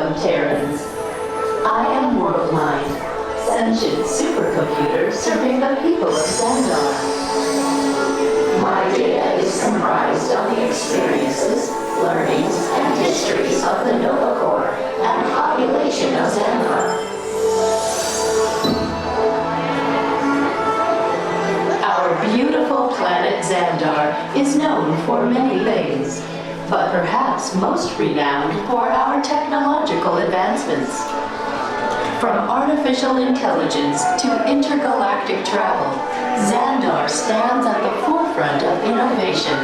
Welcome, Terrans. I am Worldmind, sentient supercomputer serving the people of Xandar. My data is comprised of the experiences, learnings, and histories of the Nova Corps and population of Xandar. Our beautiful planet Xandar is known for many things, but perhaps most renowned for our technological advancements. From artificial intelligence to intergalactic travel, Xandar stands at the forefront of innovation.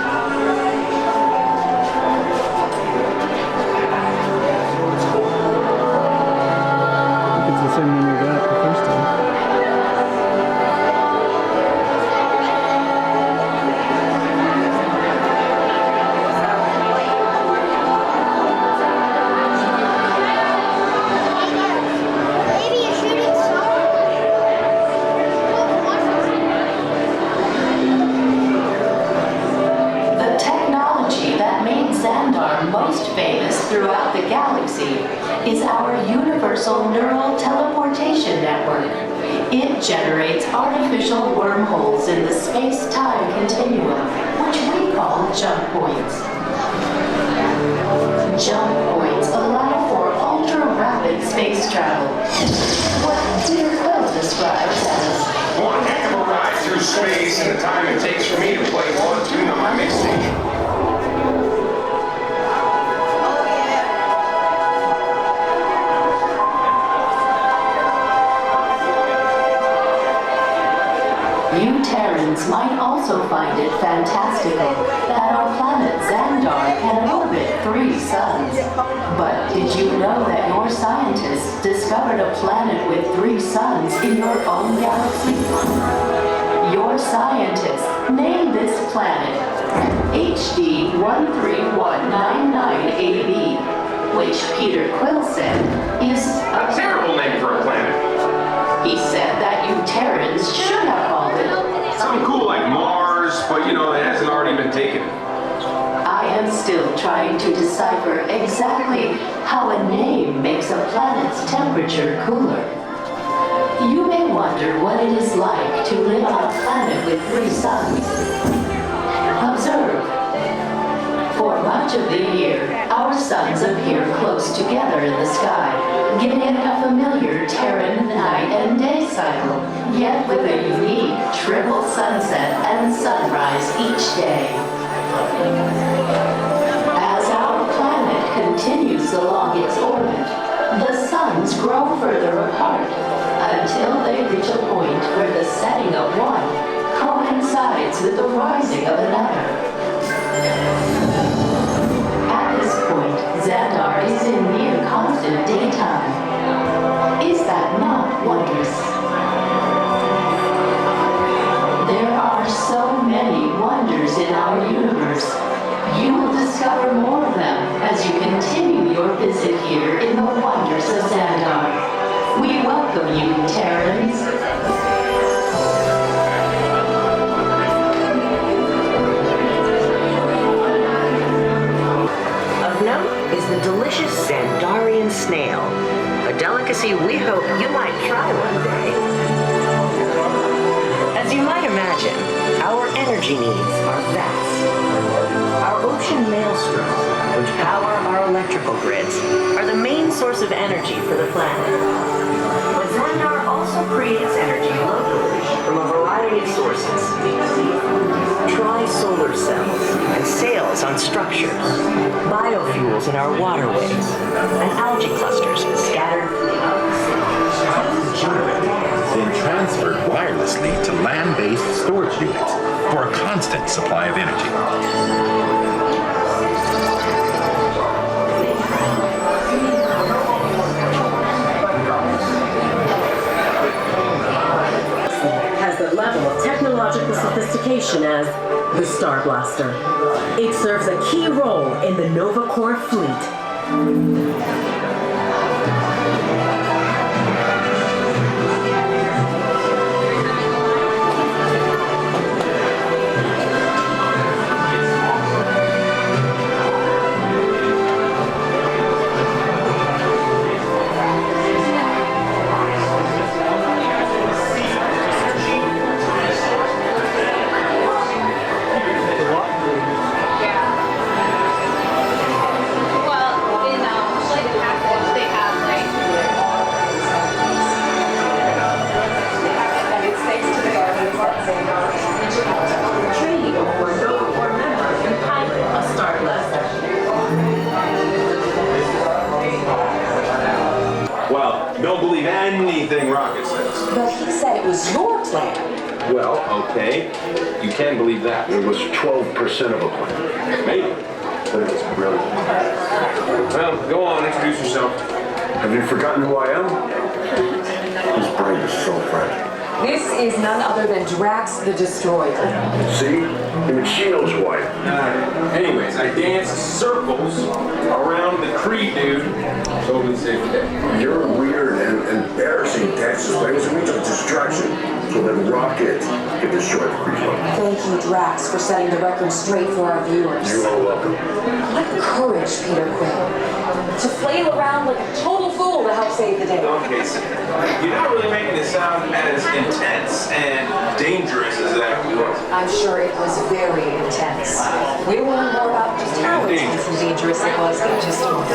It's the same one we got the first time. Most famous throughout the galaxy is our universal neural teleportation network. It generates artificial wormholes in the space-time continuum, which we call jump points. Jump points allow for ultra-rapid space travel. What Dear Quill describes as one heck of a ride through space and the time it takes for me to play one tune on my mixtape. You Terrans might also find it fantastical that our planet Xandar can orbit 3 suns. But did you know that your scientists discovered a planet with 3 suns in your own galaxy? Your scientists named this planet HD 13199AB, which Peter Quill said is a terrible name for a planet. He said that you Terrans should have called it something cool like Mars, but you know, it hasn't already been taken. I am still trying to decipher exactly how a name makes a planet's temperature cooler. You may wonder what it is like to live on a planet with 3 suns. Observe. For much of the year, our suns appear close together in the sky, giving it a familiar Terran night and day cycle, yet with a unique triple sunset and sunrise each day. As our planet continues along its orbit, the suns grow further apart until they reach a point where the setting of one coincides with the rising of another. At this point, Xandar is in near constant daytime. Is that not wondrous? There are so many wonders in our universe. You will discover more of them as you continue your visit here in the wonders of Xandar. We welcome you, Terrans. Is the delicious Xandarian snail, a delicacy we hope you might try one day. As you might imagine, our energy needs are vast. Our ocean maelstroms, which power our electrical grids, are the main source of energy for the planet. But Xandar also creates energy locally from a variety of sources. Try solar cells and sails on structures, biofuels in our waterways, and algae clusters scattered then transferred wirelessly to land-based storage units for a constant supply of energy. Level of technological sophistication as the Star Blaster. It serves a key role in the Nova Corps fleet. was your plan. Well, okay. You can believe that. It was 12% of a plan. Maybe. But it was brilliant. Well, go on, introduce yourself. Have you forgotten who I am? His brain is so fragile. This is none other than Drax the Destroyer. See? Even she knows who I am. Anyways, I danced circles around the Creed dude. Totally safe today. You're weird and embarrassing dances, but it was a means of distraction. So then Rocket could destroy the Creed. Thank you, Drax, for setting the record straight for our viewers. You are welcome. What courage, Peter Quill. To flail around like a total fool to help save the day. Okay, so you're not really making it sound as intense and dangerous as it actually was. I'm sure it was very intense. We'll learn more about just how intense and dangerous it was in just a moment.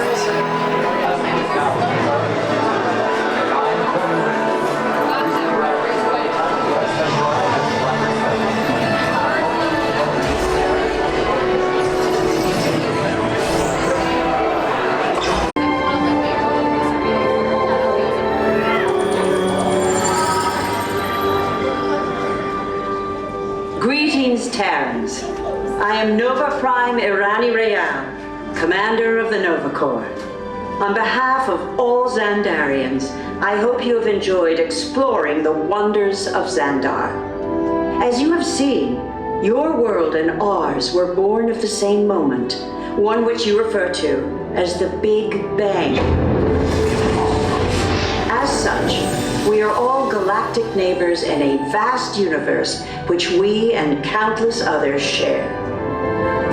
Greetings, Terrans. I am Nova Prime Irani Real, Commander of the Nova Corps. On behalf of all Xandarians, I hope you have enjoyed exploring the wonders of Xandar. As you have seen, your world and ours were born of the same moment, one which you refer to as the Big Bang. As such, we are all galactic neighbors in a vast universe which we and countless others share.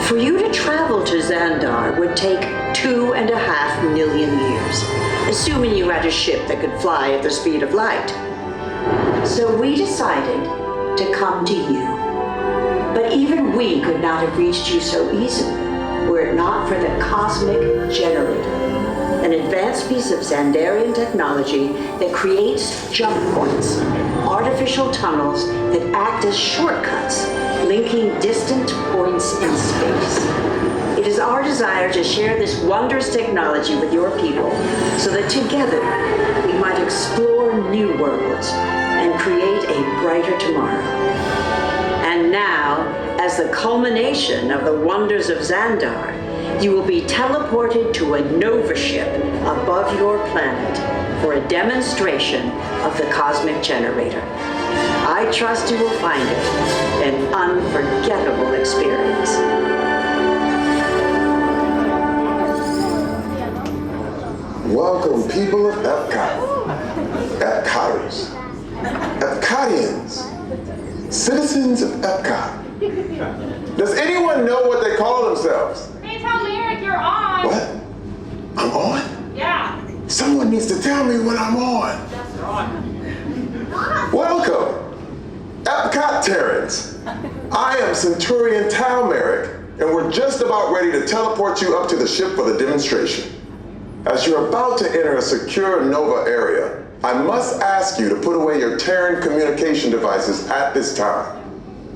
For you to travel to Xandar would take 2.5 million years, assuming you had a ship that could fly at the speed of light. So we decided to come to you. But even we could not have reached you so easily were it not for the Cosmic Generator, an advanced piece of Xandarian technology that creates jump points, artificial tunnels that act as shortcuts, linking distant points in space. It is our desire to share this wondrous technology with your people so that together we might explore new worlds and create a brighter tomorrow. And now, as the culmination of the wonders of Xandar, you will be teleported to a Nova ship above your planet for a demonstration of the Cosmic Generator. I trust you will find it an unforgettable experience. Welcome, people of Epcot. Epcoters. Epcotians. Citizens of Epcot. Does anyone know what they call themselves? Hey, tell Lyric you're on. What? I'm on? Yeah. Someone needs to tell me when I'm on. Yes, you're on. Welcome, Epcot Terrans. I am Centurion Talmeric, and we're just about ready to teleport you up to the ship for the demonstration. As you're about to enter a secure Nova area, I must ask you to put away your Terran communication devices at this time.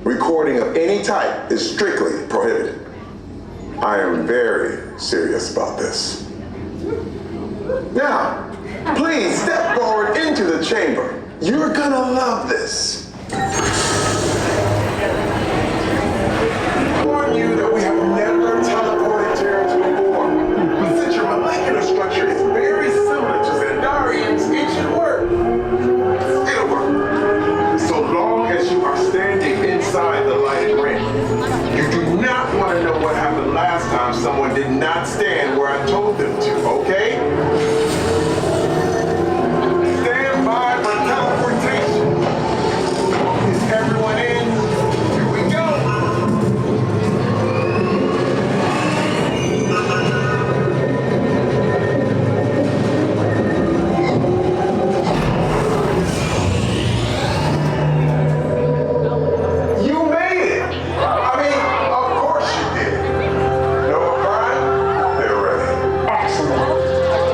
Recording of any type is strictly prohibited. I am very serious about this. Now, please step forward into the chamber. You're gonna love this. I warn you that we have never teleported Terrans before. But since your molecular structure is very similar to Xandarians, it should work. It'll work. So long as you are standing inside the lighted ring. You do not want to know what happened last time someone did not stand where I told them to, okay? Stand by for teleportation. Is everyone in? Here we go. You made it! I mean, of course you did. Nova Prime, they're ready. Excellent.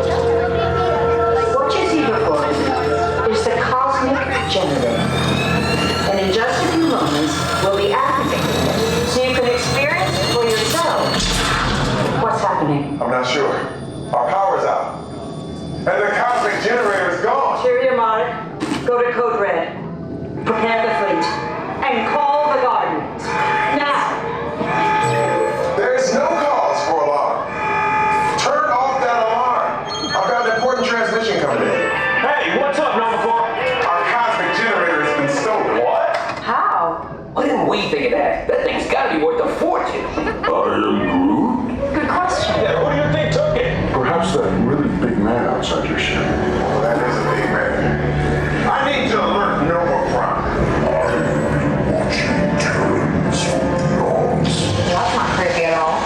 What do you think of that? That thing's gotta be worth a fortune. I am Groot. Good question. Yeah, who do you think took it? Perhaps that really big man outside your ship. Well, that is a big man. I need to alert Nova Prime. I've been watching Terrans for eons. That's not creepy at all.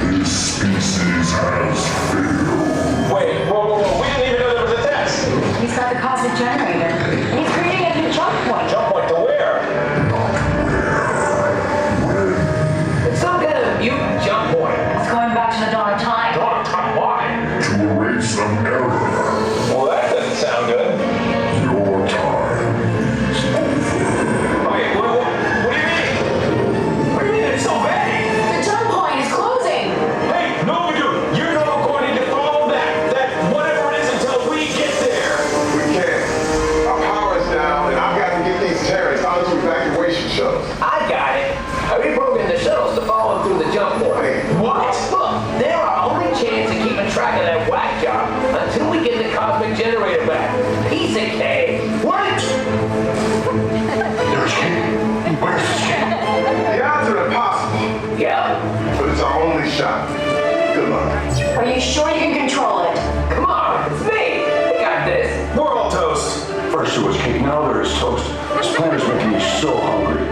This species has failed. Wait, whoa. We didn't even know there was a test. He's got the cosmic generator. And he's creating a new jump point. Jump point to where? It's some kind of mutant jump point. It's going back to the dawn of time. Dawn of time, why? To erase an error. Well, that doesn't sound good. Your time is over. Wait, what do you mean? What do you mean it's so vague? The jump point is closing. Hey, no, dude, you're not going to follow that whatever it is until we get there. We can't. Our power's down, and I've got to get these Terrans onto evacuation shuttles. I got it. I reprogrammed the shuttles to follow through the jump point. What? Look, they're our only chance of keeping track of that whack job until we get the cosmic generator back. Piece of cake. What? There's King. Where's his King? The odds are impossible, Yeah. but it's our only shot. Good luck. Are you sure you can control it? Come on, it's me. We got this. We're all toast. First it was cake, now there is toast. This plan is making me so hungry.